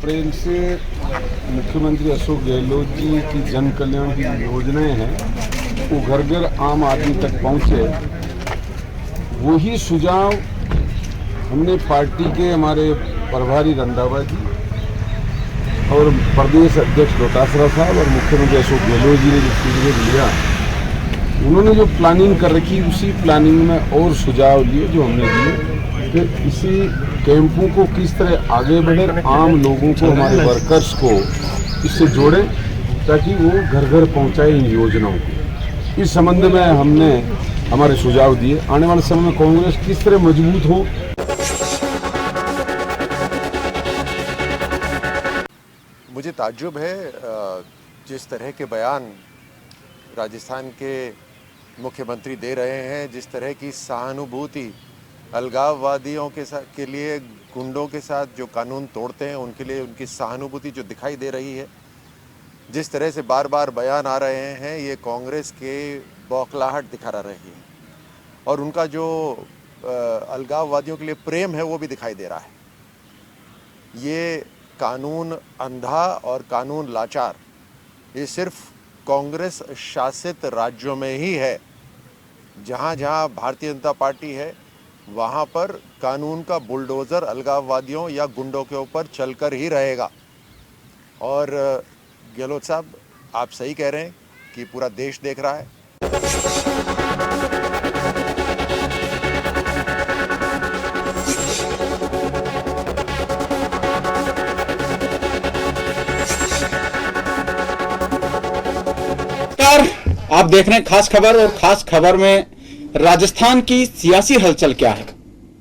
अप्रैल से मुख्यमंत्री अशोक गहलोत जी की जन कल्याण की योजनाएं हैं वो घर घर आम आदमी तक पहुंचे। वही सुझाव हमने पार्टी के हमारे प्रभारी रंधावा जी और प्रदेश अध्यक्ष डोटासरा साहब और मुख्यमंत्री अशोक गहलोत जी ने जो फीडबैक लिया, उन्होंने जो प्लानिंग कर रखी उसी प्लानिंग में और सुझाव लिए जो हमने दिए कि इसी कैंपों को किस तरह आगे बढ़े, आम लोगों को, हमारे वर्कर्स को इससे जोड़ें ताकि वो घर घर पहुंचाए इन योजनाओं को। इस संबंध में हमने हमारे सुझाव दिए। आने वाले समय में कांग्रेस किस तरह मजबूत हो। मुझे ताज्जुब है जिस तरह के बयान राजस्थान के मुख्यमंत्री दे रहे हैं, जिस तरह की सहानुभूति अलगाववादियों के लिए, गुंडों के साथ जो कानून तोड़ते हैं उनके लिए उनकी सहानुभूति जो दिखाई दे रही है, जिस तरह से बार बार बयान आ रहे हैं, ये कांग्रेस के बौखलाहट दिखा रही है और उनका जो अलगाववादियों के लिए प्रेम है वो भी दिखाई दे रहा है। ये कानून अंधा और कानून लाचार ये सिर्फ कांग्रेस शासित राज्यों में ही है। जहाँ जहाँ भारतीय जनता पार्टी है वहाँ पर कानून का बुलडोज़र अलगाववादियों या गुंडों के ऊपर चलकर ही रहेगा। और गहलोत साहब, आप सही कह रहे हैं कि पूरा देश देख रहा है। आप देख रहे हैं खास खबर, और खास खबर में राजस्थान की सियासी हलचल क्या है।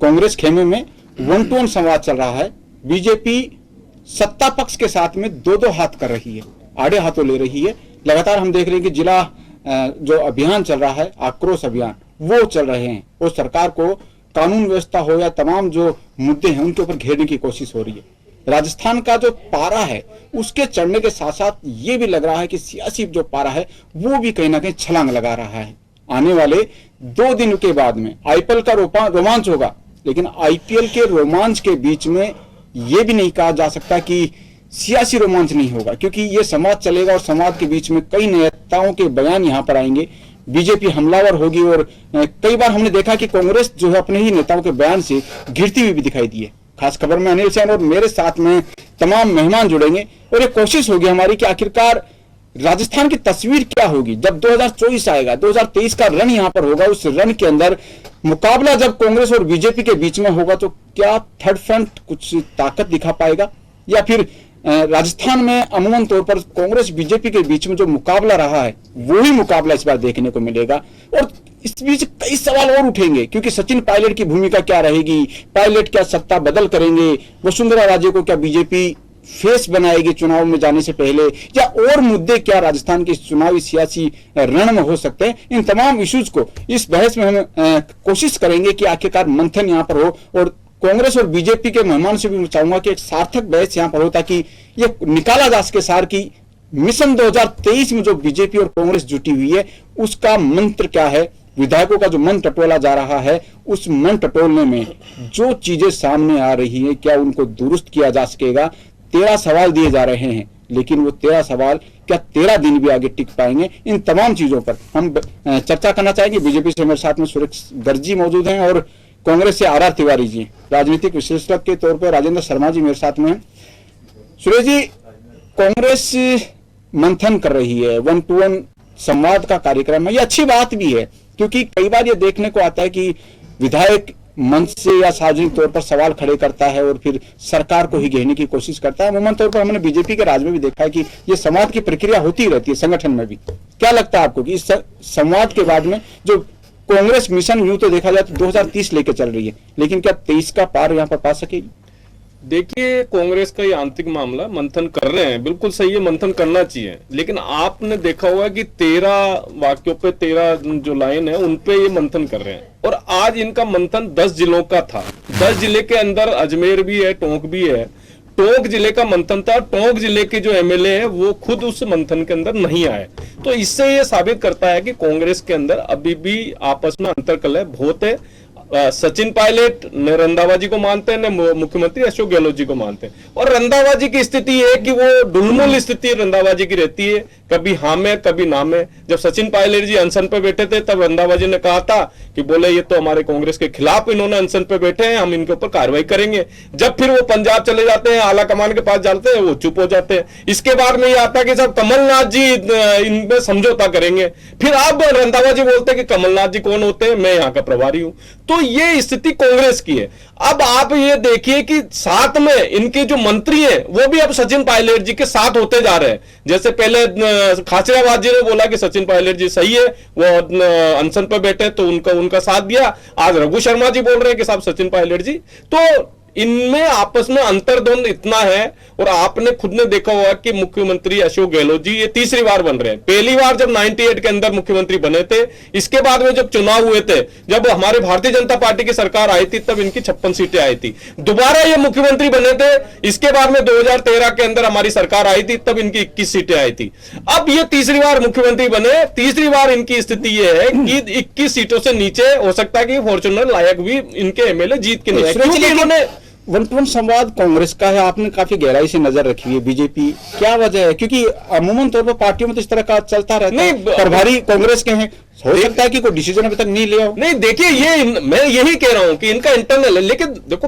कांग्रेस खेमे में 1-to-1 संवाद चल रहा है। बीजेपी सत्ता पक्ष के साथ में दो हाथ कर रही है, आड़े हाथों ले रही है। लगातार हम देख रहे हैं कि जिला जो अभियान चल रहा है, आक्रोश अभियान, वो चल रहे हैं। वो सरकार को कानून व्यवस्था हो या तमाम जो मुद्दे हैं उनके ऊपर घेरने की कोशिश हो रही है। राजस्थान का जो पारा है उसके चढ़ने के साथ साथ ये भी लग रहा है कि सियासी जो पारा है वो भी कहीं ना कहीं छलांग लगा रहा है। आने वाले 2 दिन के बाद में आईपीएल का रोमांच होगा, लेकिन आईपीएल के रोमांच के बीच में ये भी नहीं कहा जा सकता कि सियासी रोमांच नहीं होगा, क्योंकि ये संवाद चलेगा और संवाद के बीच में कई नेताओं के बयान यहाँ पर आएंगे। बीजेपी हमलावर होगी और कई बार हमने देखा कि कांग्रेस जो है अपने ही नेताओं के बयान से गिरती हुई भी दिखाई दी है। खास खबर में अनिल सैन और मेरे साथ में तमाम मेहमान जुड़ेंगे और एक कोशिश होगी हमारी कि आखिरकार राजस्थान की तस्वीर क्या होगी जब 2024 आएगा। 2023 का रन यहां पर होगा, उस रन के अंदर मुकाबला जब कांग्रेस और बीजेपी के बीच में होगा तो क्या थर्ड फ्रंट कुछ ताकत दिखा पाएगा, या फिर राजस्थान में अमूमन तौर पर कांग्रेस बीजेपी के बीच में जो मुकाबला रहा है वही मुकाबला इस बार देखने को मिलेगा। और इस बीच कई सवाल और उठेंगे, क्योंकि सचिन पायलट की भूमिका क्या रहेगी, पायलट क्या सत्ता बदल करेंगे, वसुंधरा राजे को क्या बीजेपी फेस बनाएगी चुनाव में जाने से पहले, या और मुद्दे क्या राजस्थान के चुनावी सियासी रण में हो सकते हैं। इन तमाम इश्यूज को इस बहस में हम कोशिश करेंगे कि आखिरकार मंथन यहाँ पर हो। और कांग्रेस और बीजेपी के मेहमान से भी मैं चाहूंगा कि एक सार्थक बहस यहाँ पर हो, ताकि ये निकाला जा सके सार की मिशन 2023 में जो बीजेपी और कांग्रेस जुटी हुई है उसका मंत्र क्या है। विधायकों का जो मन टटोला जा रहा है, उस मन टटोलने में जो चीजें सामने आ रही हैं क्या उनको दुरुस्त किया जा सकेगा। 13 सवाल दिए जा रहे हैं, लेकिन वो 13 सवाल क्या 13 दिन भी आगे टिक पाएंगे। इन तमाम चीजों पर हम चर्चा करना चाहेंगे। बीजेपी से मेरे साथ में सुरेश गर्ग जी मौजूद हैं और कांग्रेस से आर तिवारी जी, राजनीतिक विश्लेषक के तौर पर राजेंद्र शर्मा जी मेरे साथ में हैं। सुरेश जी, कांग्रेस मंथन कर रही है, 1-to-1 संवाद का कार्यक्रम है, ये अच्छी बात भी है, क्योंकि कई बार ये देखने को आता है कि विधायक मंच से या सार्वजनिक तौर पर सवाल खड़े करता है और फिर सरकार को ही घेरने की कोशिश करता है। अमूमन तौर पर हमने बीजेपी के राज में भी देखा है कि ये संवाद की प्रक्रिया होती रहती है संगठन में भी। क्या लगता है आपको कि इस संवाद के बाद में जो कांग्रेस मिशन यूं तो देखा जाए तो 2030 लेके चल रही है, लेकिन क्या 23 का पार यहाँ पर पा सकेगी? देखिए, कांग्रेस का ये आंतरिक मामला मंथन कर रहे हैं, बिल्कुल सही है, मंथन करना चाहिए। लेकिन आपने देखा होगा कि 13 वाक्यों पे 13 जो लाइन है उन पे ये मंथन कर रहे हैं, और आज इनका मंथन 10 जिलों का था। 10 जिले के अंदर अजमेर भी है, टोंक भी है। टोंक जिले का मंथन था, टोंक जिले के जो एमएलए है वो खुद उस मंथन के अंदर नहीं आए। तो इससे ये साबित करता है कि कांग्रेस के अंदर अभी भी आपस में अंतर्कलह बहुत है। सचिन पायलट न रंधावा जी को मानते हैं, न मुख्यमंत्री अशोक गहलोत जी को मानते हैं। और रंधावा जी की स्थिति है कि वो डुलमुल स्थिति रंधावा जी की रहती है, कभी हाँ में कभी ना में। जब सचिन पायलट जी अनशन पे बैठे थे तब रंधावा जी ने कहा था कि बोले ये तो हमारे कांग्रेस के खिलाफ इन्होंने अनशन पे बैठे हैं, हम इनके ऊपर कार्रवाई करेंगे। जब फिर वो पंजाब चले जाते हैं, आला कमान के पास जाते हैं, वो चुप हो जाते हैं। इसके बाद में ये आता है कि साहब कमलनाथ जी इनमें समझौता करेंगे। फिर अब रंधावा जी बोलते हैं कि कमलनाथ जी कौन होते हैं, मैं यहाँ का प्रभारी हूं। तो ये स्थिति कांग्रेस की है। अब आप ये देखिए कि साथ में इनके जो मंत्री हैं वो भी अब सचिन पायलट जी के साथ होते जा रहे हैं। जैसे पहले खाचरियावास जी ने बोला कि सचिन पायलट जी सही है, वो अनशन पर बैठे तो उनका साथ दिया। आज रघु शर्मा जी बोल रहे हैं कि साहब सचिन पायलट जी। तो इनमें आपस में अंतर्द्वंद इतना है। और आपने खुद ने देखा होगा कि मुख्यमंत्री अशोक गहलोत जी ये तीसरी बार बन रहे हैं। पहली बार जब 98 के अंदर मुख्यमंत्री बने थे, इसके बाद में जब चुनाव हुए थे, जब हमारे भारतीय जनता पार्टी की सरकार आई थी तब इनकी 56 सीटें आई थी। दोबारा ये मुख्यमंत्री बने थे, इसके बाद में 2013 के अंदर हमारी सरकार आई थी तब इनकी 21 सीटें आई थी। अब ये तीसरी बार मुख्यमंत्री बने, तीसरी बार इनकी स्थिति ये है कि 21 सीटों से नीचे हो सकता है कि फॉर्च्यूनर लायक भी इनके एमएलए जीत के नहीं है, क्योंकि इन्होंने वन टू वन संवाद कांग्रेस का है। आपने काफी गहराई से नजर रखी है। बीजेपी क्या वजह है? क्योंकि अमूमन तौर पर पार्टियों में तो इस तरह का चलता रहता है। प्रभारी कांग्रेस के हैं, हो सकता है कि कोई डिसीजन अभी तक नहीं लिया हो। नहीं, देखिए ये मैं यही कह रहा हूं कि इनका इंटरनल है। लेकिन देखो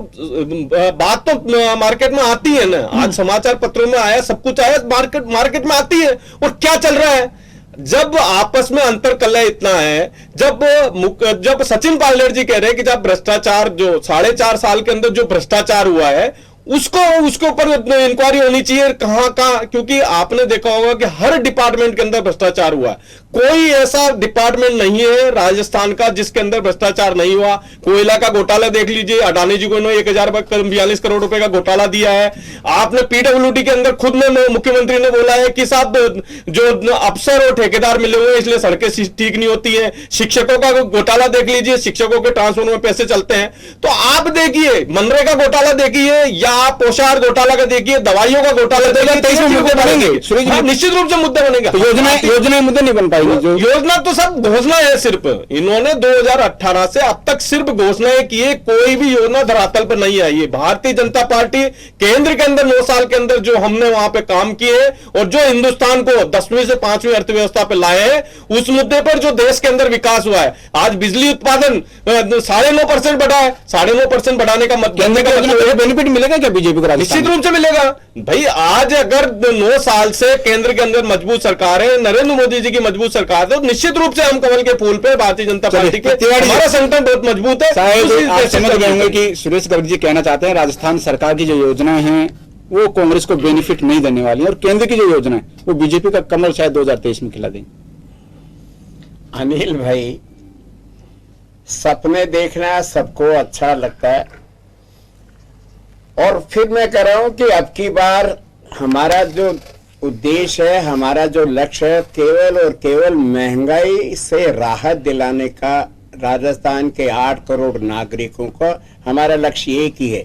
बात तो मार्केट में आती है ना, आज समाचार पत्रों में आया, सब कुछ आया, मार्केट में आती है। और क्या चल रहा है, जब आपस में अंतर कलह इतना है, जब सचिन पायलट जी कह रहे हैं कि जब भ्रष्टाचार जो 4.5 साल के अंदर जो भ्रष्टाचार हुआ है उसके ऊपर इंक्वायरी होनी चाहिए कहां का। क्योंकि आपने देखा होगा कि हर डिपार्टमेंट के अंदर भ्रष्टाचार हुआ है। कोई ऐसा डिपार्टमेंट नहीं है राजस्थान का जिसके अंदर भ्रष्टाचार नहीं हुआ। कोयला का घोटाला देख लीजिए, अडानी जी को 1042 करोड़ रुपए का घोटाला दिया है। आपने पीडब्ल्यूडी के अंदर खुद में मुख्यमंत्री ने बोला है कि साहब जो अफसर और ठेकेदार मिले हुए इसलिए सड़कें ठीक नहीं होती है। शिक्षकों का घोटाला देख लीजिए, शिक्षकों के ट्रांसफर में पैसे चलते हैं। तो आप देखिए मनरेगा घोटाला देखिए या आप पोषाहार घोटाला का देखिए, दवाइयों का घोटाला देखिए, निश्चित रूप से मुद्दे बनेंगे। योजना मुद्दे नहीं बन पाएगी। योजना तो सब घोषणा है। सिर्फ इन्होंने 2018 से अब तक सिर्फ घोषणाएं की है, कोई भी योजना धरातल पर नहीं आई है। भारतीय जनता पार्टी केंद्र के अंदर 9 साल के अंदर जो हमने वहां पे काम किए और जो हिंदुस्तान को 10वीं से 5वीं अर्थव्यवस्था पे लाए हैं, उस मुद्दे पर जो देश के अंदर विकास हुआ है। आज बिजली उत्पादन 9.5% बढ़ा है। 9.5% बढ़ाने का बेनिफिट मिलेगा क्या बीजेपी को? निश्चित रूप से मिलेगा भाई। आज अगर 9 साल से केंद्र के अंदर मजबूत सरकार है, नरेंद्र मोदी जी की मजबूत सरकार है, तो निश्चित रूप से हम कमल के फूल पे भारतीय जनता पार्टी के हमारा संगठन बहुत मजबूत है। आप समझ गए होंगे कि सुरेश गर्ग जी कहना चाहते हैं राजस्थान सरकार की जो योजनाएं हैं वो कांग्रेस को बेनिफिट नहीं देने वाली है और केंद्र की जो योजना है वो बीजेपी का कमल शायद 2023 में खिला देंगे। अनिल भाई, सपने देखना सबको अच्छा लगता है और फिर मैं कह रहा हूं कि अब की बार हमारा जो उद्देश्य है, हमारा जो लक्ष्य है, केवल और केवल महंगाई से राहत दिलाने का राजस्थान के 8 करोड़ नागरिकों को हमारा लक्ष्य एक ही है।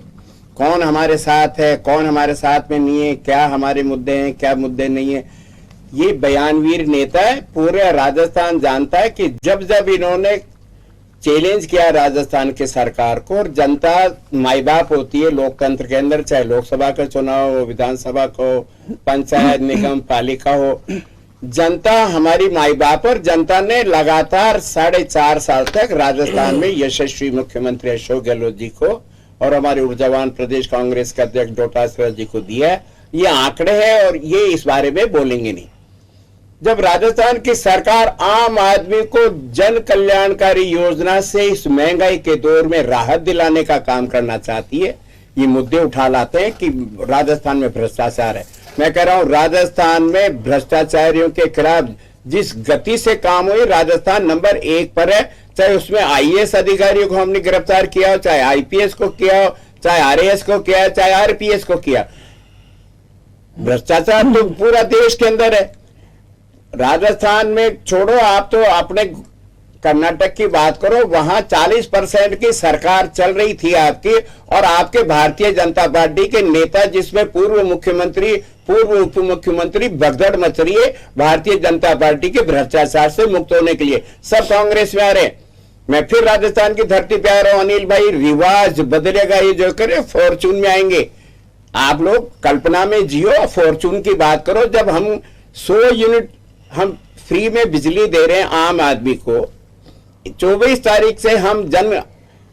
कौन हमारे साथ है, कौन हमारे साथ में नहीं है, क्या हमारे मुद्दे हैं, क्या मुद्दे नहीं है, ये बयानवीर नेता है। पूरे राजस्थान जानता है कि जब जब इन्होंने चैलेंज किया राजस्थान की सरकार को, और जनता माई बाप होती है लोकतंत्र के अंदर, चाहे लोकसभा का चुनाव हो, विधानसभा को, पंचायत निगम पालिका हो, जनता हमारी माई बाप। और जनता ने लगातार 4.5 साल तक राजस्थान में यशस्वी मुख्यमंत्री अशोक गहलोत जी को और हमारे ऊर्जावान प्रदेश कांग्रेस के अध्यक्ष डोटासरा जी को दिया। ये आंकड़े हैं और ये इस बारे में बोलेंगे नहीं। जब राजस्थान की सरकार आम आदमी को जन कल्याणकारी योजना से इस महंगाई के दौर में राहत दिलाने का काम करना चाहती है, ये मुद्दे उठा लाते हैं कि राजस्थान में भ्रष्टाचार है। मैं कह रहा हूं राजस्थान में भ्रष्टाचारियों के खिलाफ जिस गति से काम हुई, राजस्थान नंबर 1 पर है। चाहे उसमें आईएएस अधिकारियों को हमने गिरफ्तार किया हो, चाहे आईपीएस को किया हो, चाहे आरएएस को किया, चाहे आरपीएस को किया। भ्रष्टाचार तो पूरा देश के अंदर है। राजस्थान में छोड़ो, आप तो अपने कर्नाटक की बात करो, वहां 40% की सरकार चल रही थी आपकी, और आपके भारतीय जनता पार्टी के नेता, जिसमें पूर्व मुख्यमंत्री, पूर्व उप मुख्यमंत्री भगदड़ मच रही है भारतीय जनता पार्टी के भ्रष्टाचार से मुक्त होने के लिए। सब कांग्रेस में आ रहे हैं। मैं फिर राजस्थान की धरती पे आ रहा हूं अनिल भाई, रिवाज बदलेगा, ये जो करे फॉर्चून में आएंगे। आप लोग कल्पना में जियो, फॉर्चून की बात करो। जब हम 100 यूनिट हम फ्री में बिजली दे रहे हैं आम आदमी को, 24 तारीख से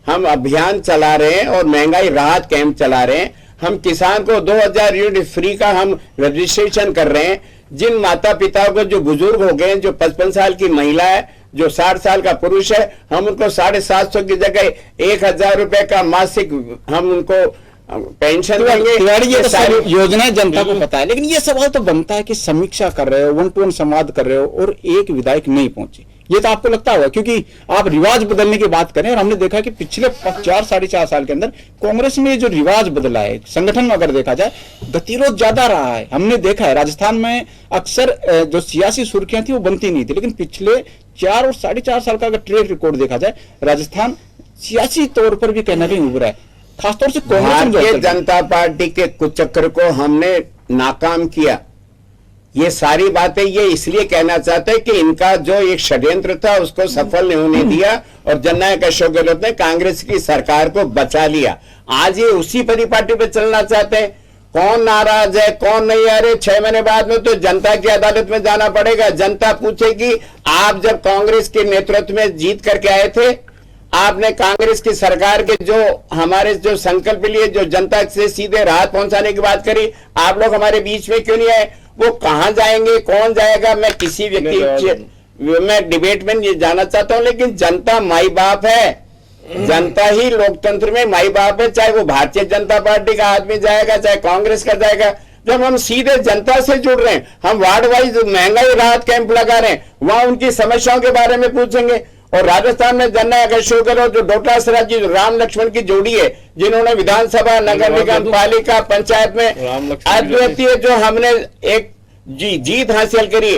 हम अभियान चला रहे हैं और महंगाई राहत कैंप चला रहे हैं। हम किसान को 2000 यूनिट फ्री का हम रजिस्ट्रेशन कर रहे हैं। जिन माता पिता को जो बुजुर्ग हो गए, जो 55 साल की महिला है, जो 60 साल का पुरुष है, हम उनको 750 की जगह 1000 रुपए का मासिक हम उनको पेंशन देंगे। तिवारी, ये तो सारी योजनाएं जनता को पता है, लेकिन ये सवाल तो बनता है कि समीक्षा कर रहे हो, 1-to-1 संवाद कर रहे हो और एक विधायक नहीं पहुंचे। ये तो आपको लगता होगा, क्योंकि आप रिवाज बदलने की बात करें, और हमने देखा कि पिछले 4-4.5 साल के अंदर कांग्रेस में जो रिवाज बदला है, संगठन में अगर देखा जाए गतिरोध ज्यादा रहा है। हमने देखा है राजस्थान में अक्सर जो सियासी सुर्खियां थी वो बनती नहीं थी, लेकिन पिछले 4 और 4.5 साल का अगर ट्रेक रिकॉर्ड देखा जाए, राजस्थान सियासी तौर पर भी कहीं ना कहीं उभरा है, खासतौर से कांग्रेस। भारतीय जनता पार्टी के कुचक्र को हमने नाकाम किया। ये सारी बातें ये इसलिए कहना चाहते हैं कि इनका जो एक षड्यंत्र था उसको सफल नहीं होने दिया और जननायक अशोक गहलोत ने कांग्रेस की सरकार को बचा लिया। आज ये उसी परिपाटी पे चलना चाहते हैं। कौन नाराज है, कौन नहीं है? अरे 6 महीने बाद में तो जनता की अदालत में जाना पड़ेगा। जनता पूछेगी, आप जब कांग्रेस के नेतृत्व में जीत करके आए थे, आपने कांग्रेस की सरकार के जो हमारे जो संकल्प लिए, जो जनता से सीधे राहत पहुंचाने की बात करी, आप लोग हमारे बीच में क्यों नहीं आए? वो कहां जाएंगे, कौन जाएगा, मैं किसी व्यक्ति मैं डिबेट में नहीं जाना चाहता हूं, लेकिन जनता माई बाप है। जनता ही लोकतंत्र में माई बाप है। चाहे वो भारतीय जनता पार्टी का आदमी जाएगा, चाहे कांग्रेस का जाएगा। जब हम सीधे जनता से जुड़ रहे हैं, हम वार्ड वाइज महंगाई राहत कैंप लगा रहे हैं, वहां उनकी समस्याओं के बारे में पूछेंगे। और राजस्थान में जननायक अशोक गहलोत जो डोटासरा जी राम लक्ष्मण की जोड़ी है, जिन्होंने विधानसभा, नगर निगम पालिका, पंचायत में अद्वितीय जो हमने एक जीत हासिल करी।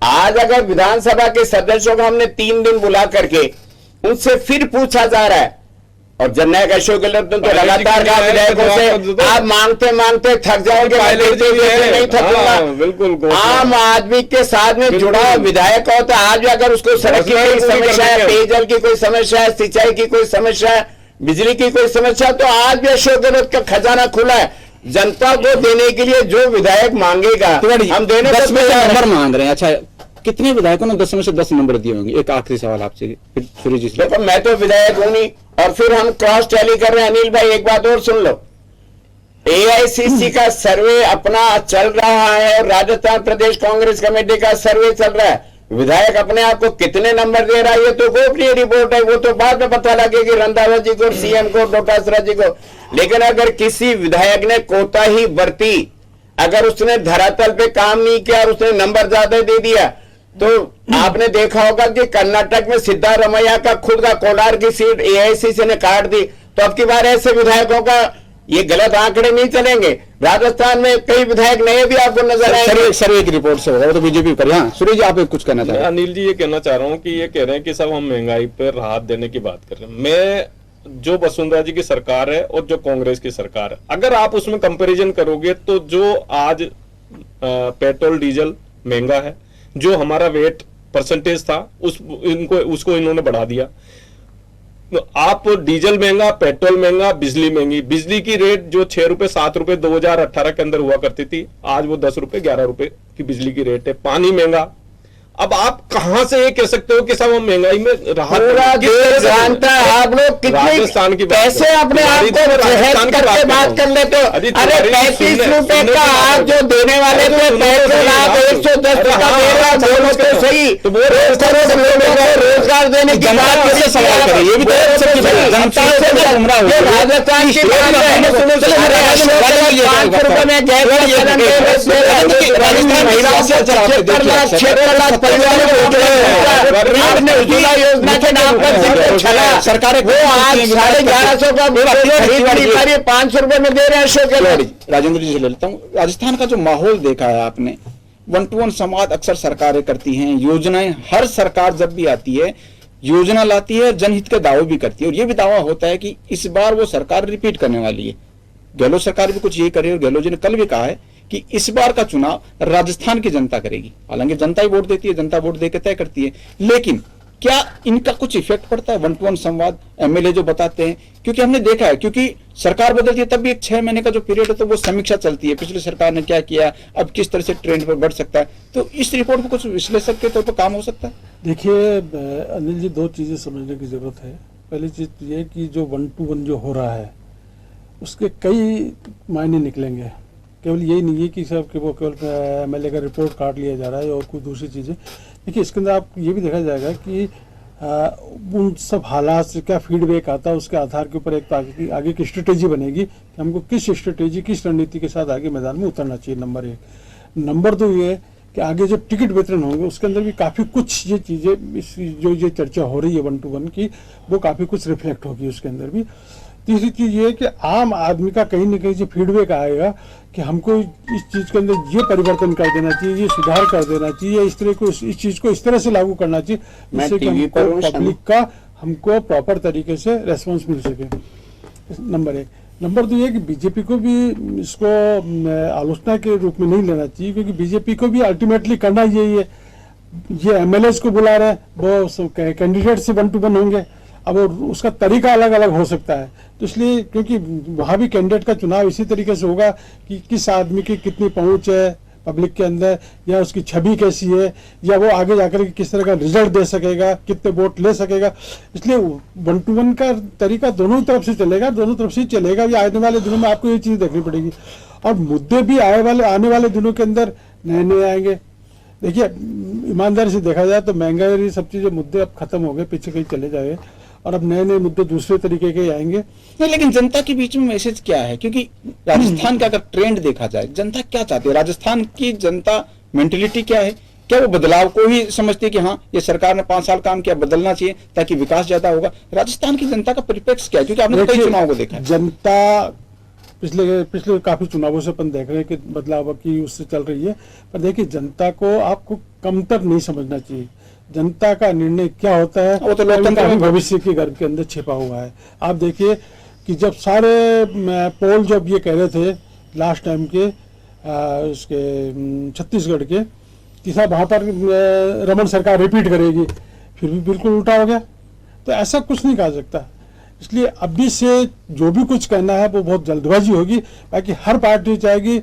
आज अगर विधानसभा के सदस्यों को हमने 3 दिन बुला करके उनसे फिर पूछा जा रहा है, और जननायक अशोक गहलोत ने तो लगातार कहा विधायकों से, आप मांगते मांगते थक जाओगे, नहीं थकूंगा। बिल्कुल आम आदमी के साथ में जुड़ा विधायक होता है। आज अगर उसको सड़क की कोई समस्या है, पेयजल की कोई समस्या है, सिंचाई की कोई समस्या है, बिजली की कोई समस्या, तो आज भी अशोक गहलोत का खजाना खुला है। जनता को देने के लिए जो विधायक मांगेगा हम देने 10 में से नंबर मांग रहे हैं। अच्छा, कितने विधायकों ने 10 में से 10 नंबर दिए होंगे? एक आखिरी सवाल आपसे, सूर्य जी। देखो, मैं तो विधायक हूं नहीं, और फिर हम क्रॉस टैली कर रहे हैं। अनिल भाई, एक बात और सुन लो, AICC का सर्वे अपना चल रहा है और राजस्थान प्रदेश कांग्रेस कमेटी का सर्वे चल रहा है। विधायक अपने आप को कितने नंबर दे रहा है ये तो गोपनीय रिपोर्ट है, वो तो बाद में पता लगेगी रंधावा जी को, CM को, डोटासरा जी को। लेकिन अगर किसी विधायक ने कोताही बरती, अगर उसने धरातल पे काम नहीं किया और उसने नंबर ज्यादा दे दिया, तो आपने देखा होगा कि कर्नाटक में सिद्धारमैया का खुद का कोलार की सीट AICC ने काट दी। तो अब की बार ऐसे विधायकों का ये गलत आंकड़े नहीं चलेंगे। राजस्थान में कई विधायक नए भी आपको नजर आएंगे। सर्वे की रिपोर्ट से होगा, वो तो बीजेपी पर। हाँ सूर्य जी, आप कुछ कहना चाह रहे हैं? अनिल जी, ये कहना चाह रहा हूँ कि ये कह रहे हैं कि सब हम महंगाई पर राहत देने की बात कर रहे हैं। मैं जो वसुंधरा जी की सरकार है और जो कांग्रेस की सरकार है, अगर आप उसमें कंपैरिजन करोगे तो जो आज पेट्रोल डीजल महंगा है, जो हमारा वेट परसेंटेज था उसको इन्होंने बढ़ा दिया। तो आप डीजल महंगा, पेट्रोल महंगा, बिजली महंगी। बिजली की रेट जो 6 रुपए 7 रुपए 2018 के अंदर हुआ करती थी, आज वो 10 रुपए 11 रुपए की बिजली की रेट है। पानी महंगा। अब आप कहां से ये कह सकते हो कि सब हम महंगाई में राहत? पूरा देश जानता है आप लोग राजस्थान की कैसे अपने आप को जहर करके बात कर लेते हो। अरे 35 रुपए का आप जो देने वाले थे पेट्रोल, आप 110 टका दे रहे हो, बोलो तो सही। तो वो लोगों को रोजगार देने की बात कैसे सवाल करें? ये भी राजस्थान की बात है। 500 रुपए में गैस आपने उज्ज्वला योजना के नाम पर सरकार वो आज 1150 का 500 रुपए में दे रहे हैं अशोक गहलोत। राजेंद्र जी से ले लेता हूँ। राजस्थान का जो माहौल देखा है आपने, 1-to-1 संवाद अक्सर सरकारें करती हैं, योजनाएं हर सरकार जब भी आती है योजना लाती है, जनहित के दावे भी करती है, और ये भी दावा होता है कि इस बार वो सरकार रिपीट करने वाली है। गहलोत सरकार भी कुछ यही करे, और गहलोत जी ने कल भी कहा है कि इस बार का चुनाव राजस्थान की जनता करेगी। हालांकि जनता ही वोट देती है, जनता वोट देकर तय करती है, लेकिन क्या इनका कुछ इफेक्ट पड़ता है? 1-to-1 संवाद एमएलए जो बताते हैं, क्योंकि हमने देखा है, क्योंकि सरकार बदलती है तब भी एक 6 महीने का जो पीरियड है तो वो समीक्षा चलती है, पिछली सरकार ने क्या किया, अब किस तरह से ट्रेंड पर बढ़ सकता है। तो इस रिपोर्ट को कुछ विश्लेषक के तौर पर काम हो सकता है। देखिए अनिल जी, दो चीजें समझने की जरूरत है। पहली चीज तो ये कि जो 1-to-1 जो हो रहा है उसके कई मायने निकलेंगे। केवल यही नहीं है कि सब कि वो केवल एमएलए का रिपोर्ट काट लिया जा रहा है और कोई दूसरी चीज़ें। देखिए इसके अंदर आप ये भी देखा जाएगा कि उन सब हालात से क्या फीडबैक आता है, उसके आधार के ऊपर एक तो आगे की स्ट्रेटेजी बनेगी कि हमको किस स्ट्रेटेजी, किस रणनीति के साथ आगे मैदान में उतरना चाहिए, नंबर 1। नंबर 2 ये कि आगे जब टिकट वितरण होंगे उसके अंदर भी काफ़ी कुछ ये चीज़ें जो ये चर्चा हो रही है 1-to-1 की, वो काफ़ी कुछ रिफ्लेक्ट होगी उसके अंदर भी। तीसरी चीज़ ये कि आम आदमी का कहीं ना कहीं जो फीडबैक आएगा कि हमको इस चीज़ के अंदर ये परिवर्तन कर देना चाहिए, ये सुधार कर देना चाहिए, इस तरह को इस चीज़ को इस तरह से लागू करना चाहिए जिससे कि हमको पब्लिक का हमको प्रॉपर तरीके से रेस्पॉन्स मिल सके। नंबर 1। नंबर 2 ये कि बीजेपी को भी इसको आलोचना के रूप में नहीं लेना चाहिए, क्योंकि बीजेपी को भी अल्टीमेटली करना यही है। ये एमएलए को बुला रहे हैं, वो कैंडिडेट से 1-to-1 होंगे, अब उसका तरीका अलग अलग हो सकता है। तो इसलिए क्योंकि वहाँ भी कैंडिडेट का चुनाव इसी तरीके से होगा कि किस आदमी की कितनी पहुँच है पब्लिक के अंदर, या उसकी छवि कैसी है, या वो आगे जाकर के किस तरह का रिजल्ट दे सकेगा, कितने वोट ले सकेगा। इसलिए 1-to-1 का तरीका दोनों तरफ से चलेगा, दोनों तरफ से चलेगा। ये आने वाले दिनों में आपको ये चीज़ देखनी पड़ेगी। और मुद्दे भी आने वाले दिनों के अंदर नए नए आएंगे। देखिए ईमानदारी से देखा जाए तो महंगाई, सब चीज़ें मुद्दे अब खत्म हो गए, पीछे कहीं चले जाए और अब नए नए मुद्दे दूसरे तरीके के आएंगे। नहीं, लेकिन जनता के बीच में मैसेज क्या है? क्योंकि राजस्थान का अगर ट्रेंड देखा जाए, जनता क्या चाहती है, राजस्थान की जनता मेंटेलिटी क्या है? क्या वो बदलाव को ही समझती है कि हाँ ये सरकार ने 5 साल काम किया, बदलना चाहिए ताकि विकास ज्यादा होगा? राजस्थान की जनता का परिप्रेक्ष्य क्या है? क्योंकि आपने कई चुनाव को देखा है। जनता पिछले काफी चुनावों से अपन देख रहे हैं कि बदलाव की उससे चल रही है। पर देखिए जनता को आपको कमतर नहीं समझना चाहिए। जनता का निर्णय क्या होता है वो तो लोकतंत्र में भविष्य के घर के अंदर छिपा हुआ है। आप देखिए कि जब सारे पोल जब ये कह रहे थे लास्ट टाइम के उसके छत्तीसगढ़ के कि साहब वहाँ पर रमन सरकार रिपीट करेगी, फिर भी बिल्कुल उल्टा हो गया। तो ऐसा कुछ नहीं कहा सकता। इसलिए अभी से जो भी कुछ कहना है वो बहुत जल्दबाजी होगी। बाकी हर पार्टी चाहेगी,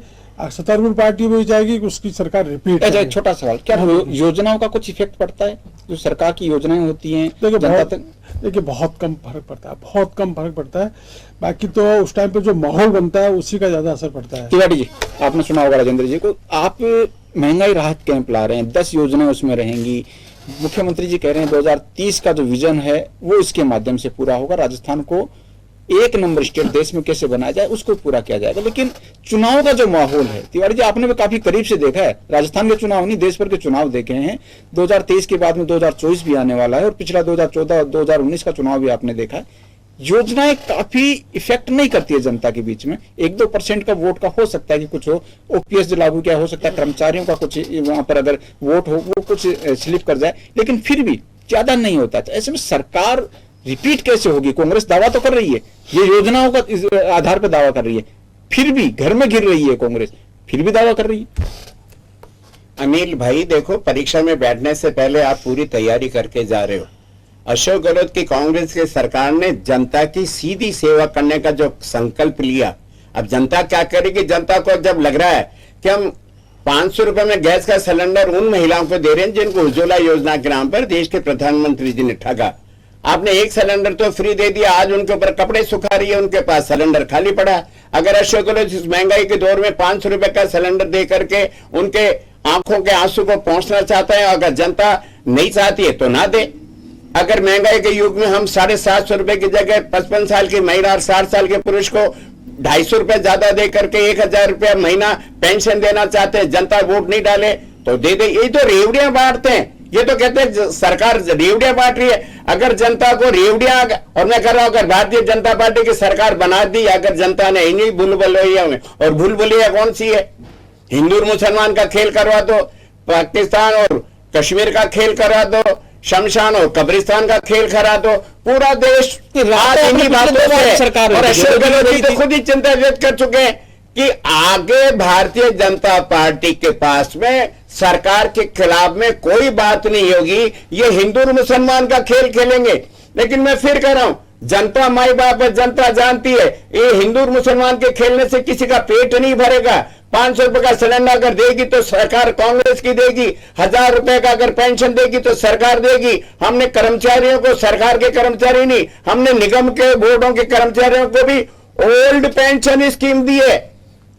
सत्तारूढ़ पार्टी वही चाहेगी कि उसकी सरकार रिपीट करे। छोटा सवाल, क्या योजनाओं का कुछ इफेक्ट पड़ता है? जो सरकार की योजनाएं होती हैं देखिए बहुत कम फर्क पड़ता है, बहुत कम फर्क पड़ता है। बाकी तो उस टाइम पे जो माहौल बनता है उसी का ज्यादा असर पड़ता है। तिवारी जी, आपने सुना होगा राजेंद्र जी को, आप महंगाई राहत कैंप ला रहे हैं, 10 योजनाएं उसमें रहेंगी। मुख्यमंत्री जी कह रहे हैं 2030 का जो विजन है वो इसके माध्यम से पूरा होगा, राजस्थान को 1 नंबर स्टेट देश में कैसे बनाया जाए उसको पूरा किया जाएगा। लेकिन चुनाव का जो माहौल है, तिवारी जी आपने भी काफी करीब से देखा है, राजस्थान के चुनाव नहीं देश भर के चुनाव देखे हैं। 2023 के बाद में 2024 भी आने वाला है और पिछला 2014 और 2019 का चुनाव भी आपने देखा है। योजनाएं काफी इफेक्ट नहीं करती है जनता के बीच में। 1-2% का वोट का हो सकता है कि कुछ हो, ओपीएस जो लागू किया हो सकता है, कर्मचारियों का कुछ वहां पर अगर वोट हो वो कुछ स्लिप कर जाए, लेकिन फिर भी ज्यादा नहीं होता। तो ऐसे में सरकार रिपीट कैसे होगी? कांग्रेस दावा तो कर रही है, ये योजनाओं का आधार पर दावा कर रही है, फिर भी घर में गिर रही है कांग्रेस, फिर भी दावा कर रही है। अनिल भाई देखो, परीक्षा में बैठने से पहले आप पूरी तैयारी करके जा रहे हो। अशोक गहलोत की कांग्रेस की सरकार ने जनता की सीधी सेवा करने का जो संकल्प लिया, अब जनता क्या करेगी? जनता को जब लग रहा है कि हम 500 रुपए में गैस का सिलेंडर उन महिलाओं को दे रहे हैं जिनको उज्ज्वला योजना के नाम पर देश के प्रधानमंत्री जी ने ठगा। आपने 1 सिलेंडर तो फ्री दे दिया, आज उनके ऊपर कपड़े सुखा रही है, उनके पास सिलेंडर खाली पड़ा। अगर अशोक गहलोत इस महंगाई के दौर में 500 रुपए का सिलेंडर दे करके उनके आंखों के आंसू को पहुंचना चाहता है, अगर जनता नहीं चाहती है तो ना दे। अगर महंगाई के युग में हम 750 रुपए की जगह 55 साल की महिला और 60 साल के पुरुष को 250 रुपए ज्यादा दे करके 1000 रुपया महीना पेंशन देना चाहते हैं, जनता वोट नहीं डाले तो दे दे। यही तो रेवड़ियां बांटते हैं। ये तो कहते हैं सरकार रेवड़ियां बांट रही है। अगर जनता को रेवड़ियां, और मैं कर रहा हूं, अगर भारतीय जनता पार्टी की सरकार बना दी, अगर जनता ने इन्हीं भूलभुलैया में, और भूलभुलैया कौन सी है? हिंदू और मुसलमान का खेल करवा दो, पाकिस्तान और कश्मीर का खेल करवा दो, शमशान और कब्रिस्तान का खेल करा दो, पूरा देश रात इन्हीं बातों से। और अशोक गहलोत जी तो खुद ही चिंता व्यक्त कर चुके हैं कि आगे भारतीय जनता पार्टी के पास में सरकार के खिलाफ में कोई बात नहीं होगी, ये हिंदू और मुसलमान का खेल खेलेंगे। लेकिन मैं फिर कह रहा हूं, जनता माई बाप है, जनता जानती है, ये हिंदू और मुसलमान के खेलने से किसी का पेट नहीं भरेगा। 500 रुपए का सिलेंडर अगर देगी तो सरकार कांग्रेस की देगी, 1000 रुपए का अगर पेंशन देगी तो सरकार देगी। हमने कर्मचारियों को, सरकार के कर्मचारी नहीं, हमने निगम के बोर्डों के कर्मचारियों को भी ओल्ड पेंशन स्कीम दी है।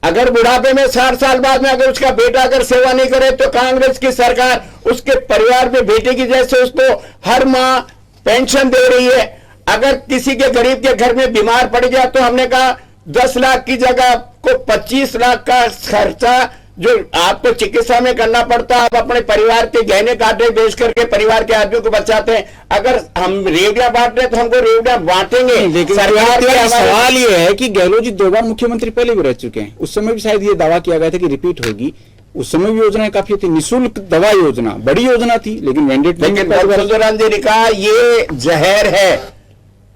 अगर बुढ़ापे में 60 साल बाद में अगर उसका बेटा अगर सेवा नहीं करे तो कांग्रेस की सरकार उसके परिवार पे बेटे की जैसे उसको हर माह पेंशन दे रही है। अगर किसी के गरीब के घर में बीमार पड़ गया तो हमने कहा 10 लाख की जगह को 25 लाख का खर्चा जो आपको चिकित्सा में करना पड़ता, आप अपने परिवार के गहने काटे बेच करके परिवार के आदमियों को बचाते हैं। अगर हम रेवड़ियां बांट रहे तो हमको रेवड़ियां बांटेंगे। लेकिन सरकार का सवाल ये है कि गहलोत जी 2 बार मुख्यमंत्री पहले भी रह चुके हैं, उस समय भी शायद ये दावा किया गया था कि रिपीट होगी। उस समय भी योजनाएं काफी थी, निःशुल्क दवा योजना बड़ी योजना थी, लेकिन मैंडेट जी ने कहा ये जहर है।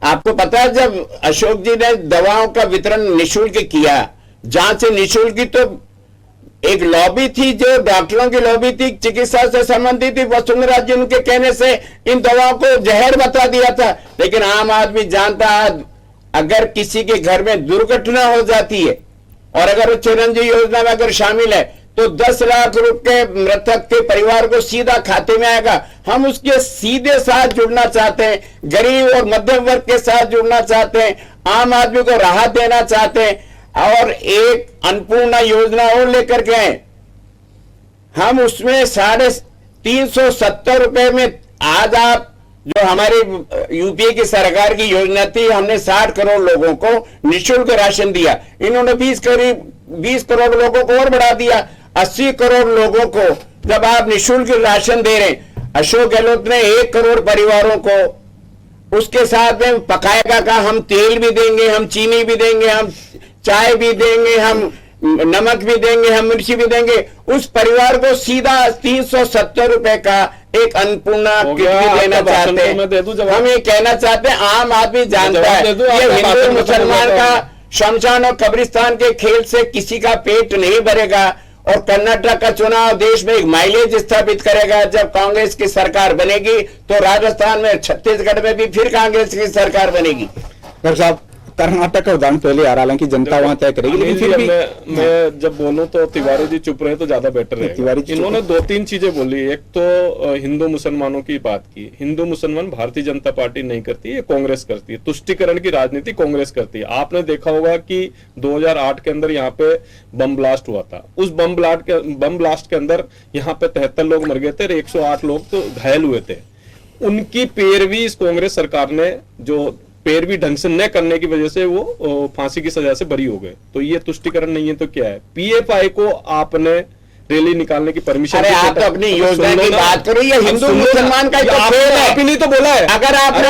आपको पता है जब अशोक जी ने दवाओं का वितरण निःशुल्क किया, जहां से निःशुल्क की, तो एक लॉबी थी जो डॉक्टरों की लॉबी थी, चिकित्सा से संबंधित थी, वसुंधरा जी उनके कहने से इन दवाओं को जहर बता दिया था। लेकिन आम आदमी जानता है अगर किसी के घर में दुर्घटना हो जाती है और अगर वो चिरंजीवी योजना में अगर शामिल है तो 10 लाख रुपए मृतक के परिवार को सीधा खाते में आएगा। हम उसके सीधे साथ जुड़ना चाहते हैं, गरीब और मध्यम वर्ग के साथ जुड़ना चाहते हैं, आम आदमी को राहत देना चाहते हैं। और एक अन्नपूर्णा योजना और लेकर के आए, हम उसमें 370 रुपए में, आज आप जो हमारी यूपीए की सरकार की योजना थी, हमने 60 करोड़ लोगों को निःशुल्क राशन दिया। इन्होंने 20 करोड़ लोगों को और बढ़ा दिया, 80 करोड़ लोगों को जब आप निःशुल्क राशन दे रहे हैं। अशोक गहलोत ने 1 करोड़ परिवारों को उसके साथ में पकाएगा का, हम तेल भी देंगे, हम चीनी भी देंगे, हम चाय भी देंगे, हम नमक भी देंगे, हम मिर्ची भी देंगे। उस परिवार को सीधा 370 रुपए का एक अन्नपूर्णा किट भी देना चाहते हैं। हम ये कहना चाहते हैं, आम आदमी जानता है ये हिंदू मुसलमान का शमशान और कब्रिस्तान के खेल से किसी का पेट नहीं भरेगा। और कर्नाटक का चुनाव देश में एक माइलेज स्थापित करेगा। जब कांग्रेस की सरकार बनेगी तो राजस्थान में, छत्तीसगढ़ में भी फिर कांग्रेस की सरकार बनेगी। डॉक्टर साहब, कर्नाटक का उदाहरण पहले आ रहा, हालांकि जनता वहां तय करेगी, लेकिन फिर भी मैं जब बोलूं तो तिवारी जी चुप रहे तो ज्यादा बेटर है। तिवारी जी इन्होंने 2-3 चीजें बोली। एक तो हिंदू मुसलमानों की बात की, हिंदू मुसलमान भारतीय जनता पार्टी नहीं करती, ये कांग्रेस करती है। तुष्टिकरण की राजनीति कांग्रेस करती है। आपने देखा होगा कि 2008 के अंदर यहाँ पे बम ब्लास्ट हुआ था। उस बम ब्लास्ट के अंदर यहाँ पे 73 लोग मर गए थे और 108 लोग तो घायल हुए थे। उनकी पैरवी इस कांग्रेस सरकार ने, जो पैरवी ढंग से न करने की वजह से वो फांसी की सजा से बरी हो गए। तो ये तुष्टिकरण नहीं है तो क्या है? पीएफआई को आपने रैली निकालने की परमिशन, अरे आप तो अपनी योजना की बात करो, ये हिंदू मुसलमान का तो खेल है। आप ही नहीं तो बोला है। अगर आपने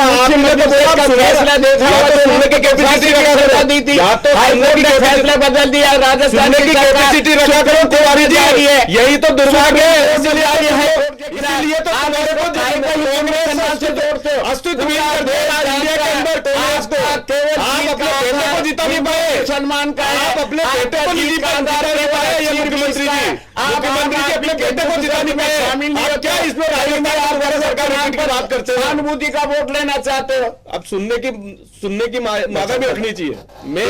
फैसला देखा होगा तो उन्होंने कैपेसिटी रखा दी थी, हाईकोर्ट ने फैसला बदल दिया, राजस्थान की कैपेसिटी रखा करो, यही तो दुर्भाग्य है। इसलिए तो कांग्रेस से जोड़ते हो, अस्तित्व जिता नहीं पाए, मुसलमान का आप अपने बेटे को नहीं जिता नहीं पाए। ये मुख्यमंत्री जी, मुख्यमंत्री जी अपने बेटे को जिता नहीं पाए। आप क्या इसमें सरकार की बात करते हो? सहानुभूति का वोट लेना चाहते हो? अब सुनने की मादा भी रखनी चाहिए। मैं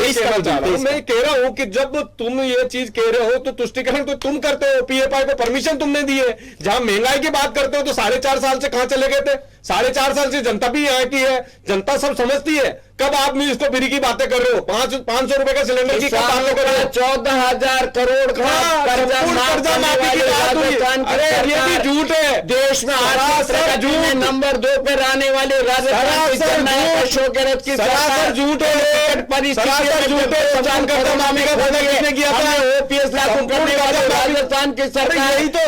कह रहा हूँ कि जब तुम ये चीज कह रहे हो तो तुष्टिकरण तो तुम करते हो, पीएफआई को परमिशन तुमने दी है। जहां महंगाई की बात करते हो तो 4.5 साल से कहां चले गए थे? 4.5 साल से जनता भी यहाँ की है, जनता सब समझती है। कब आप इसको फ्री की बातें कर रहे हो? 500 रुपए का सिलेंडर की कब बातें कर रहे हो? 14,000 करोड़ का कर्जा माफी की बात हुई। अरे ये भी झूठ है। देश में नंबर 2 पे रहने वाले राजस्थान की अशोक गहलोत की सरकार झूठ है, परिस्थिति झूठ है। कर्जा माफी का वादा किसने किया था? ओपीएस लागू करने वाले राजस्थान की सरकार, यही तो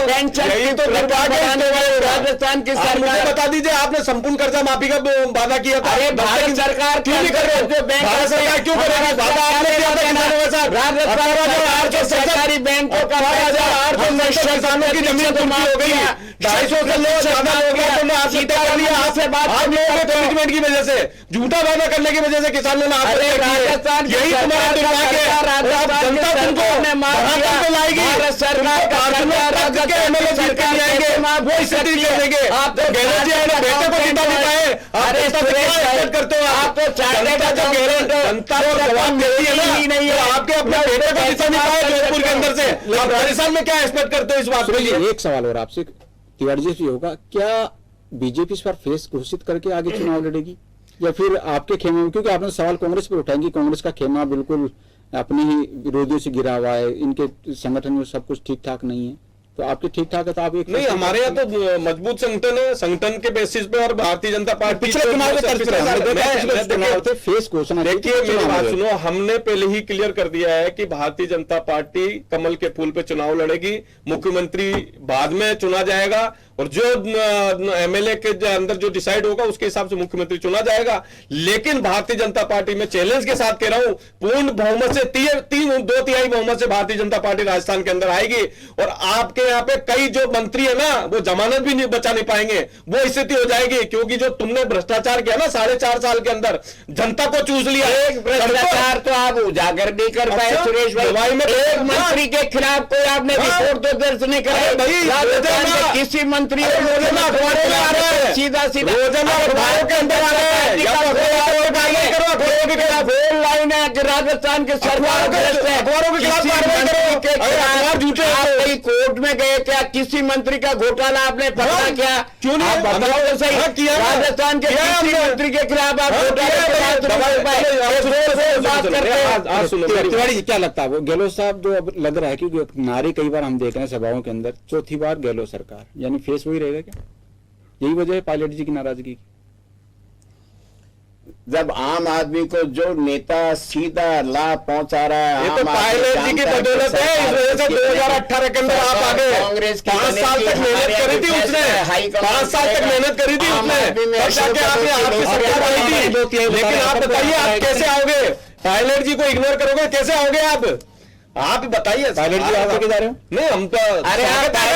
बढ़ाने वाले राजस्थान की सरकार। बता दीजिए, आपने संपूर्ण कर्जा माफी का वादा किया था। अरे भारत सरकार क्यों नहीं कर रहे? भारत सरकार क्यों कर रही है? वादा आपने किया था किसानों के साथ। राजस्थान के सरकारी बैंकों का 2008 की जमीन तुमकी हो गई, 250 से लोग ज्यादा हो गया। तुमने आप सीधा कर लिया, आपसे बात मैनेजमेंट की वजह से, झूठा वादा करने की वजह से किसानों ने आपको, राजस्थान यही तुम्हारा दुर्भाग्य है। जनता तुमको लाएगी। सरकार का के एमएलए जीत के नहीं आएंगे, वो स्थिति कर देंगे। आप तो गहलोत जी अपने बेटे को जिता दिखाए, आप इसका क्या एक्सपेक्ट करते हो? आप तो जनता जो जनता को जवाब देती है ना, तो आपके अपने बेटे को जिता नहीं पाए जोधपुर के अंदर से, आप राजस्थान में क्या एक्सपेक्ट करते हो इस बात के लिए? एक सवाल और आपसे तिवारी जी से होगा, क्या बीजेपी इस बार फेस घोषित करके आगे चुनाव लड़ेगी या फिर आपके खेमे में, क्योंकि आपने सवाल कांग्रेस पर उठाएंगे, कांग्रेस का खेमा बिल्कुल अपने ही विरोधियों से घिरा हुआ है, इनके संगठन में सब कुछ ठीक ठाक नहीं है, तो आपके ठीक ठाक है तो आप एक नहीं, हमारे यहाँ तो मजबूत संगठन है, संगठन के बेसिस पे, और भारतीय जनता पार्टी पिछले चुनाव के फेस घोषणा, देखिए मेरी बात सुनो, हमने पहले ही क्लियर कर दिया है कि भारतीय जनता पार्टी कमल के फूल पे चुनाव लड़ेगी, मुख्यमंत्री बाद में चुना जाएगा, और जो एमएलए के अंदर जो डिसाइड होगा उसके हिसाब से मुख्यमंत्री चुना जाएगा। लेकिन भारतीय जनता पार्टी में चैलेंज के साथ कह रहा हूं, पूर्ण बहुमत से 2/3 बहुमत से भारतीय जनता पार्टी राजस्थान के अंदर आएगी, और आपके यहाँ पे कई जो मंत्री है ना, वो जमानत भी नहीं बचा नहीं पाएंगे, वो स्थिति हो जाएगी, क्योंकि जो तुमने भ्रष्टाचार किया ना 4.5 साल के अंदर, जनता को चूस लिया। एक भ्रष्टाचार तो आप उजागर नहीं कर पाए सुरेश भाई, में एक मंत्री के खिलाफ कोई आपने रिपोर्ट तो दर्ज नहीं कराई, किसी मंत्री सीधा सीधा लाइन है कि राजस्थान के सरकार कोर्ट में गए क्या, किसी मंत्री का घोटाला आपने पकड़ा क्या? क्यों नहीं बताओ तो सही, राजस्थान के किसी मंत्री के खिलाफ आप तिवारी जी क्या लगता है, वो गहलोत साहब जो अब लग रहा है, क्योंकि नारे कई बार हम देख रहे हैं सभाओं के अंदर, चौथी बार गहलोत सरकार, यानी फेस वही रहेगा क्या? यही वजह है पायलट जी की नाराजगी की? जब आम आदमी को जो नेता सीधा लाभ पहुंचा रहा है, ये तो पायलट जी की बदौलत है, इस वजह से 2018 के अंदर आप आगे। कांग्रेस 5 साल तक मेहनत करी थी उसने, 5 साल तक मेहनत करी थी उसने, तब जाके आपकी सरकार आई थी। लेकिन आप बताइए आप कैसे आओगे? पायलट जी को इग्नोर करोगे, कैसे आओगे आप बताइए। पायलट जी आप लेके जा रहे हो? नहीं, हम तो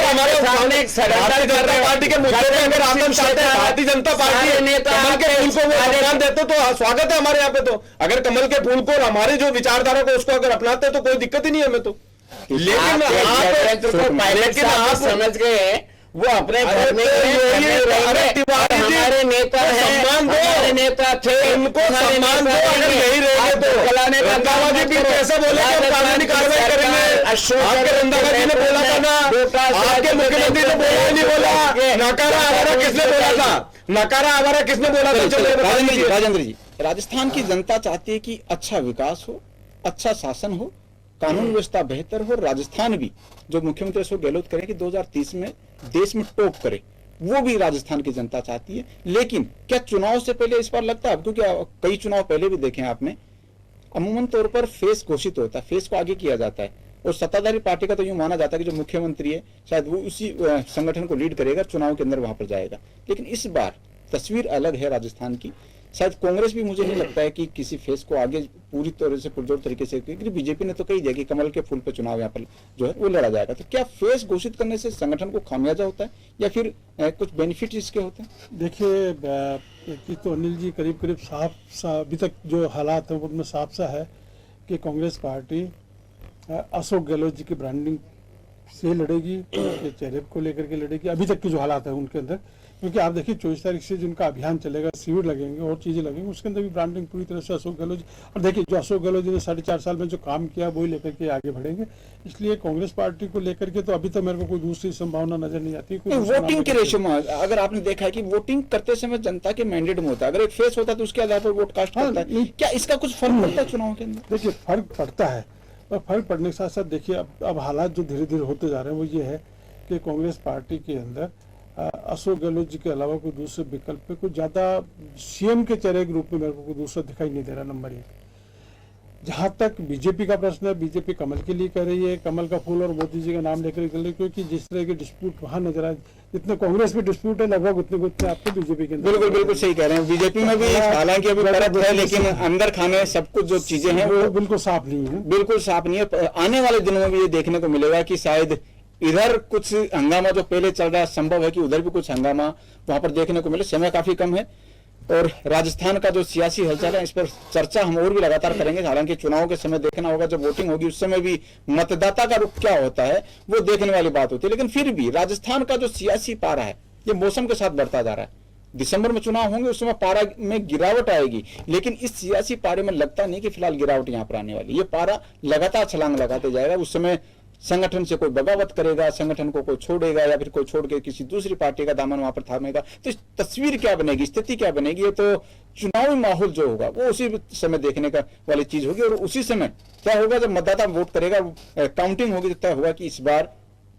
हमारे सामने एक भारतीय जनता पार्टी के मुद्दे पे अगर आंदोलन चाहते हैं, भारतीय जनता पार्टी नेता कमल के फूल को वो सम्मान देते तो स्वागत है हमारे यहाँ पे। तो अगर कमल के फूल को और हमारी जो विचारधारा को उसको अगर अपनाते हैं तो कोई दिक्कत ही नहीं है हमें तो। लेकिन आप समझ गए वो अपने घर में हमारे नेता हमारे नेता थे, उनको सम्मान दो। अगर यही रहेंगे तो चलाने का रंधावा जी भी कैसे बोले कि कानूनी कार्रवाई करेंगे? आपके रंधावा जी ने बोला था ना, आपके मुख्यमंत्री ने बोला ही नहीं, बोला नकारा आवारा किसने बोला था? नकारा आवारा किसने बोला था? राजेंद्र जी, राजस्थान की जनता चाहती है कि अच्छा विकास हो, अच्छा शासन हो, कानून व्यवस्था बेहतर हो, राजस्थान भी जो मुख्यमंत्री अशोक गहलोत करें कि 2030 में देश में टॉप करे, वो भी राजस्थान की जनता चाहती है। लेकिन क्या चुनाव से पहले इस बार लगता है, क्योंकि कई चुनाव पहले भी देखे हैं आपने, अमूमन तौर पर फेस घोषित होता है, फेस को आगे किया जाता है, और सत्ताधारी पार्टी का तो यूं माना जाता है कि जो मुख्यमंत्री है शायद वो उसी संगठन को लीड करेगा, चुनाव के अंदर वहां पर जाएगा। लेकिन इस बार तस्वीर अलग है राजस्थान की। शायद कांग्रेस भी, मुझे नहीं लगता है कि किसी फेस को आगे पूरी तरह से पुरजोर तरीके से, क्योंकि बीजेपी ने तो कही दिया कि कमल के फूल पे चुनाव यहाँ पर जो है वो लड़ा जाएगा। तो क्या फेस घोषित करने से संगठन को खामियाजा होता है या फिर कुछ बेनिफिट इसके होते हैं? देखिए, तो अनिल जी करीब करीब साफ अभी तक जो हालात है उनमें साफ सा है कि कांग्रेस पार्टी अशोक गहलोत जी की ब्रांडिंग से लड़ेगी, उनके चेहरे को लेकर के लड़ेगी, अभी तक के जो हालात है उनके अंदर। क्योंकि आप देखिए 24 तारीख से जिनका अभियान चलेगा, शिविर लगेंगे और चीज़ें लगेंगी, उसके अंदर भी ब्रांडिंग पूरी तरह से अशोक गहलोत जी। और देखिए जो अशोक गहलोत जी ने 4.5 साल में जो काम किया वही लेकर के आगे बढ़ेंगे। इसलिए कांग्रेस पार्टी को लेकर के तो अभी तो मेरे को कोई दूसरी संभावना नजर नहीं आती। वोटिंग के रेशो में अगर आपने देखा है कि वोटिंग करते समय जनता के मैंडेट में होता है, अगर एक फेस होता है तो उसके आधार पर वोट कास्ट करता है। क्या इसका कुछ फर्क पड़ता है चुनाव के अंदर? देखिए फर्क पड़ता है, और फर्क पड़ने के साथ साथ देखिए अब हालात जो धीरे धीरे होते जा रहे हैं वो ये है कि कांग्रेस पार्टी के अंदर अशोक गहलोत जी के अलावा कोई दूसरे विकल्प पे कुछ ज्यादा सीएम के चेहरे के रूप में मेरे को कोई दूसरा दिखाई नहीं दे रहा। नंबर 1, जहां तक बीजेपी का प्रश्न है, बीजेपी कमल के लिए कर रही है, कमल का फूल और मोदी जी का नाम लेकर चल रही है, क्योंकि जिस तरह के डिस्प्यूट वहां नजर आए, जितने कांग्रेस में डिस्प्यूट है लगभग उतने आपको बीजेपी के अंदर। बिल्कुल सही कह रहे हैं। बीजेपी में भी हालांकि अभी फर्क है, लेकिन अंदर खाने सब कुछ जो चीजें हैं वो बिल्कुल साफ नहीं है, बिल्कुल साफ नहीं है। आने वाले दिनों में भी ये देखने को मिलेगा कि शायद इधर कुछ हंगामा जो पहले चल रहा है, संभव है कि उधर भी कुछ हंगामा वहां पर देखने को मिले। समय काफी कम है, और राजस्थान का जो सियासी हलचल है इस पर चर्चा हम और भी लगातार करेंगे। हालांकि चुनाव के समय देखना होगा, जब वोटिंग होगी उस समय भी मतदाता का रुख क्या होता है वो देखने वाली बात होती है। लेकिन फिर भी राजस्थान का जो सियासी पारा है ये मौसम के साथ बढ़ता जा रहा है। दिसंबर में चुनाव होंगे, उस समय पारा में गिरावट आएगी, लेकिन इस सियासी पारे में लगता नहीं कि फिलहाल गिरावट यहां पर आने वाली। ये पारा लगातार छलांग लगाते जाएगा। उस समय संगठन से कोई बगावत करेगा, संगठन को कोई छोड़ेगा या फिर कोई छोड़ के किसी दूसरी पार्टी का दामन वहां पर थामेगा, तो इस तस्वीर क्या बनेगी, स्थिति क्या बनेगी, ये तो चुनावी माहौल जो होगा वो उसी समय देखने का वाली चीज होगी। और उसी समय क्या होगा, जब मतदाता वोट करेगा, काउंटिंग होगी, तो तय होगा कि इस बार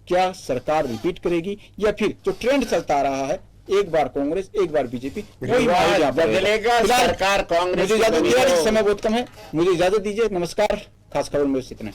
क्या सरकार रिपीट करेगी या फिर जो ट्रेंड चलता आ रहा है, एक बार कांग्रेस एक बार बीजेपी, कोई बदलेगा सरकार कांग्रेस। मुझे इजाजत दीजिए, समय बहुत कम है, मुझे इजाजत दीजिए। नमस्कार, खास खबर में बस इतना।